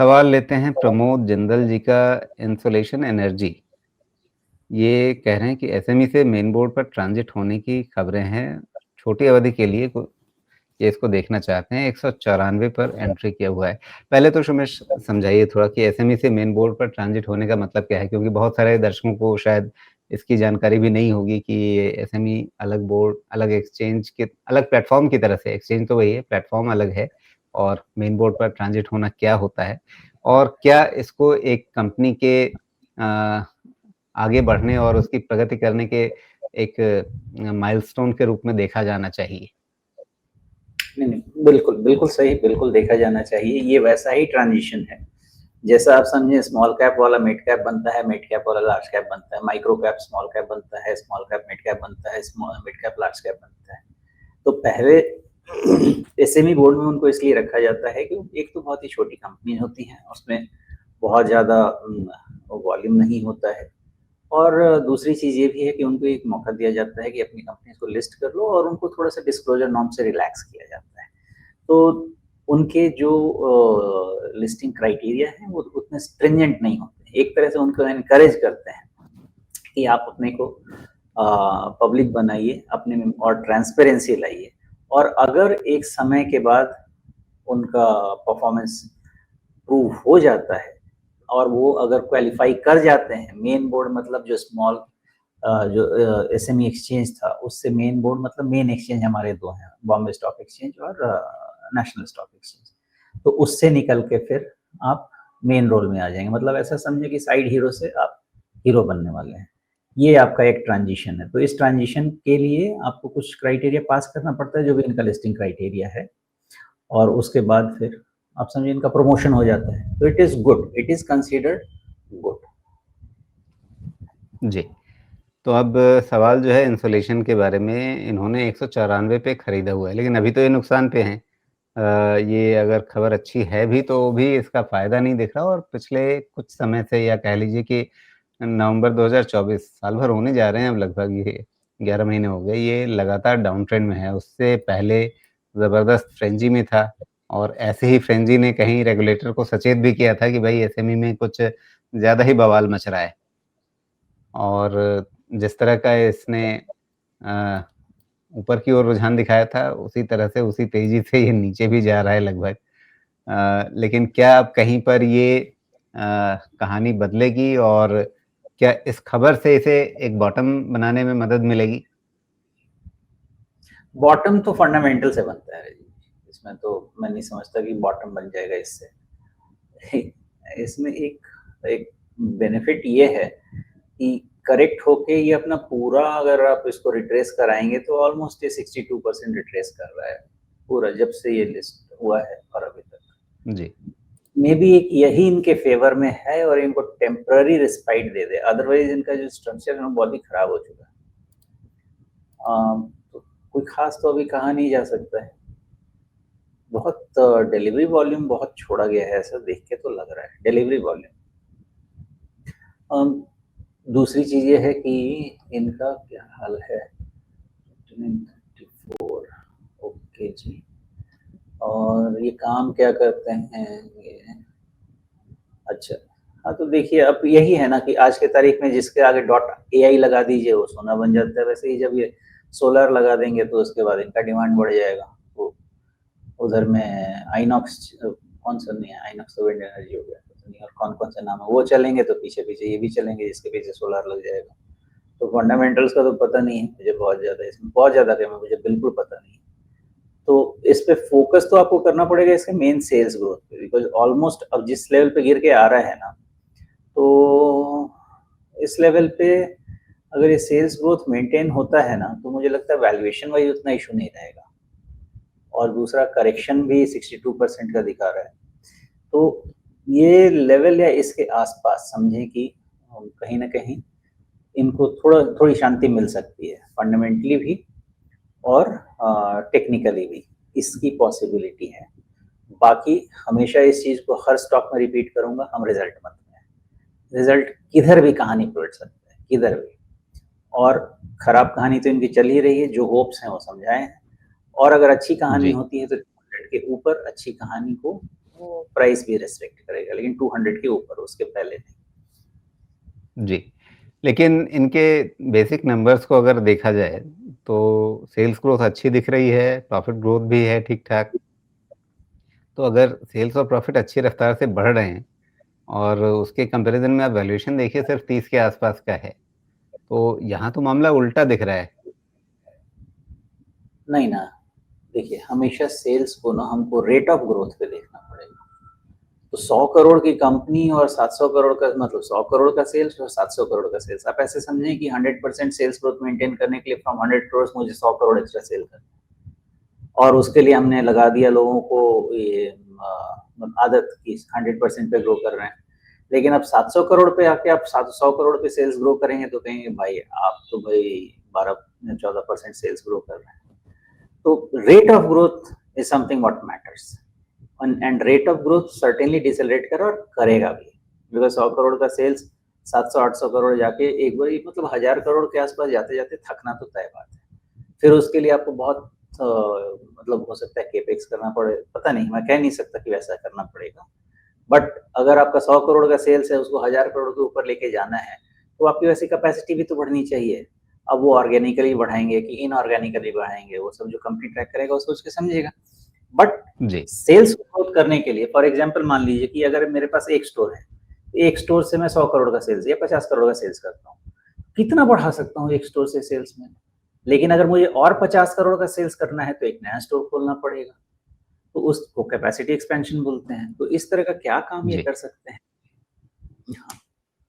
सवाल लेते हैं प्रमोद जिंदल जी का। इंसुलेशन एनर्जी ये कह रहे हैं कि एसएमई से मेन बोर्ड पर ट्रांजिट होने की खबरें हैं। छोटी अवधि के लिए ये इसको देखना चाहते हैं। 194 पर एंट्री किया हुआ है। पहले तो सुमेश समझाइए थोड़ा कि एसएमई से मेन बोर्ड पर ट्रांजिट होने का मतलब क्या है, क्योंकि बहुत सारे दर्शकों को शायद इसकी जानकारी भी नहीं होगी कि ये एसएमई अलग बोर्ड, अलग एक्सचेंज के, अलग प्लेटफॉर्म की तरह से, एक्सचेंज तो वही है, प्लेटफॉर्म अलग है और मेन बोर्ड पर ट्रांजिट होना क्या होता है और क्या इसको एक कंपनी के आगे बढ़ने और उसकी प्रगति करने के एक माइलस्टोन के रूप में देखा जाना चाहिए। नहीं, बिल्कुल, बिल्कुल सही, बिल्कुल देखा जाना चाहिए। ये वैसा ही ट्रांजिशन है, जैसा आप समझे स्मॉल कैप वाला मिड कैप बनता है, मिड कैप वाला लार्ज कैप बनता है, माइक्रो कैप स्मॉल कैप बनता है, स्मॉल कैप मिड कैप बनता है, मिड कैप लार्ज कैप बनता है। तो पहले एसएमई बोर्ड में उनको इसलिए रखा जाता है कि एक तो बहुत ही छोटी कंपनी होती हैं, उसमें बहुत ज़्यादा वॉल्यूम नहीं होता है, और दूसरी चीज़ ये भी है कि उनको एक मौका दिया जाता है कि अपनी कंपनी को लिस्ट कर लो, और उनको थोड़ा-सा डिस्क्लोजर नॉर्म से रिलैक्स किया जाता है। तो उनके जो लिस्टिंग क्राइटेरिया हैं वो उतने स्ट्रिंजेंट नहीं होते। एक तरह से उनको एनकरेज करते हैं कि आप अपने को पब्लिक बनाइए, अपने में और ट्रांसपेरेंसी लाइए, और अगर एक समय के बाद उनका परफॉर्मेंस प्रूव हो जाता है और वो अगर क्वालिफाई कर जाते हैं, मेन बोर्ड मतलब जो स्मॉल जो एसएमई एक्सचेंज था, उससे मेन बोर्ड मतलब मेन एक्सचेंज हमारे दो हैं, बॉम्बे स्टॉक एक्सचेंज और नेशनल स्टॉक एक्सचेंज। तो उससे निकल के फिर आप मेन रोल में आ जाएंगे, मतलब ऐसा समझे कि साइड हीरो से आप हीरो बनने वाले हैं। ये आपका एक ट्रांजिशन है। तो इस ट्रांजिशन के लिए आपको कुछ क्राइटेरिया पास करना पड़ता है, जो भी इनका लिस्टिंग क्राइटेरिया है, और उसके बाद फिर आप समझिए इनका प्रमोशन हो जाता है। तो it is good, it is considered good. जी, तो अब सवाल जो है इंसुलेशन के बारे में, इन्होंने 194 पे खरीदा हुआ है, लेकिन अभी तो ये नुकसान पे हैं। ये अगर खबर अच्छी है भी तो भी इसका फ़ायदा नहीं दिख रहा और पिछले कुछ समय से, या कह लीजिए कि नवंबर 2024, साल भर होने जा रहे हैं अब, लगभग ये 11 महीने हो गए, ये लगातार डाउन ट्रेंड में है। उससे पहले ज़बरदस्त फ्रेंजी में था और ऐसे ही फ्रेंजी ने कहीं रेगुलेटर को सचेत भी किया था कि भाई एसएमई में कुछ ज़्यादा ही बवाल मच रहा है। और जिस तरह का इसने अ, ऊपर की ओर रुझान दिखाया था, उसी तरह से, उसी तेज़ी से ये नीचे भी जा रहा है लगभग। लेकिन क्या अब कहीं पर ये कहानी बदलेगी और क्या इस खबर से इसे एक बॉटम बनाने में मदद मिलेगी? बॉटम तो फंडामेंटल से बनता है जी, इसमें तो मैं नहीं समझता कि बॉटम बन जाएगा इससे। इसमें एक एक बेनिफिट ये है कि करेक्ट होके ये अपना पूरा, अगर आप इसको रिट्रेस कराएंगे तो ऑलमोस्ट ये 62% रिट्रेस कर रहा है पूरा, जब से ये लिस्ट हुआ है और अभी तक। जी। मे बी एक यही इनके फेवर में है और इनको टेम्पररी रिस्पाइट दे दे, अदरवाइज इनका जो स्ट्रक्चर है वो बहुत ही खराब हो चुका है। तो कोई खास तो अभी कहा नहीं जा सकता है। बहुत डिलीवरी वॉल्यूम बहुत छोड़ा गया है, ऐसा देख के तो लग रहा है डिलीवरी वॉल्यूम। दूसरी चीज ये है कि इनका क्या हाल है। 34 ओके जी। और ये काम क्या करते हैं ये, अच्छा, हाँ तो देखिए अब यही है ना कि आज के तारीख में जिसके आगे डॉट एआई लगा दीजिए वो सोना बन जाता है। वैसे ही जब ये सोलर लगा देंगे तो उसके बाद इनका डिमांड बढ़ जाएगा। वो उधर में आइनॉक्स, कौन सा नहीं है आइनॉक्स, तो विंड एनर्जी हो गया, तो नहीं, और कौन कौन से नाम है वो चलेंगे, तो पीछे पीछे ये भी चलेंगे जिसके पीछे सोलर लग जाएगा। तो फंडामेंटल्स का तो पता नहीं है मुझे बहुत ज़्यादा, इसमें बहुत ज़्यादा क्या, मुझे बिल्कुल पता नहीं। तो इस पे फोकस तो आपको करना पड़ेगा इसके मेन सेल्स ग्रोथ पे, बिकॉज ऑलमोस्ट अब जिस लेवल पे गिर के आ रहा है ना, तो इस लेवल पे अगर ये सेल्स ग्रोथ मेंटेन होता है ना, तो मुझे लगता है वैल्यूएशन वाइज उतना इशू नहीं रहेगा। और दूसरा करेक्शन भी 62% का दिखा रहा है। तो ये लेवल या इसके आसपास समझें कि कहीं ना कहीं इनको थोड़ी शांति मिल सकती है, फंडामेंटली भी और टेक्निकली भी इसकी पॉसिबिलिटी है। बाकी हमेशा इस चीज़ को हर स्टॉक में रिपीट करूंगा, हम रिजल्ट मत में, रिजल्ट किधर भी कहानी पलट सकता है, किधर भी। और खराब कहानी तो इनकी चल ही रही है, जो होप्स हैं वो समझाए हैं, और अगर अच्छी कहानी जी। होती है तो के ऊपर अच्छी कहानी को वो प्राइस भी रेस्पेक्ट करेगा, लेकिन 200 के ऊपर, उसके पहले नहीं। जी। लेकिन इनके बेसिक नंबर्स को अगर देखा जाए, तो सेल्स ग्रोथ अच्छी दिख रही है, प्रॉफिट ग्रोथ भी है ठीक-ठाक। तो अगर सेल्स और प्रॉफिट अच्छी रफ्तार से बढ़ रहे हैं और उसके कंपैरिज़न में आप वैल्यूएशन देखिए सिर्फ़ 30 के आस-पास का है। तो यहाँ तो मामला उल्टा दिख रहा है। नहीं ना, देखिए हमेशा सेल्स को ना हमको रेट ऑफ ग्रोथ पे देखना पड़ेगा। तो 100 करोड़ की कंपनी और 700 करोड़ का, मतलब 100 करोड़ का सेल्स और 700 करोड़ का सेल्स, आप ऐसे समझें कि 100% सेल्स ग्रोथ मेंटेन करने के लिए फ्रॉम 100 करोड़ मुझे 100 करोड़ एक्स्ट्रा सेल करना, और उसके लिए हमने लगा दिया लोगों को ये आदत की 100% पे ग्रो कर रहे हैं। लेकिन अब 700 करोड़ पे आके आप 100 करोड़ पे सेल्स ग्रो करेंगे तो कहेंगे भाई आप तो भाई 12-14% सेल्स ग्रो कर रहे हैं। तो rate of growth is something what matters, and rate of growth certainly decelerate कर और करेगा भी, बिकॉज 100 करोड़ का सेल्स 700-800 करोड़ जाके एक बार मतलब 1000 करोड़ के आसपास जाते जाते थकना तो तय बात है। फिर उसके लिए आपको बहुत मतलब हो सकता है केपेक्स करना पड़े, पता नहीं, मैं कह नहीं सकता कि वैसा करना पड़ेगा, बट अगर आपका 100 करोड़ का सेल्स है, उसको 1000 करोड़ के ऊपर लेके जाना है, तो आपकी वैसी कैपेसिटी भी तो बढ़नी चाहिए। अब वो ऑर्गेनिकली बढ़ाएंगे कि इनऑर्गेनिकली बढ़ाएंगे, वो सब जो कंपनी ट्रैक करेगा वो सोच के समझेगा। But ji. सेल्स ग्रोथ करने के लिए, फॉर एग्जांपल मान लीजिए कि अगर मेरे पास एक स्टोर है, एक स्टोर से मैं 100 करोड़ का सेल्स या 50 करोड़ का सेल्स करता हूँ, कितना बढ़ा सकता हूँ एक स्टोर से सेल्स में? लेकिन अगर मुझे और 50 करोड़ का सेल्स करना है तो एक नया स्टोर खोलना पड़ेगा, तो उसको कैपेसिटी एक्सपेंशन बोलते हैं। तो इस तरह का क्या काम ये जी। कर सकते हैं? हाँ।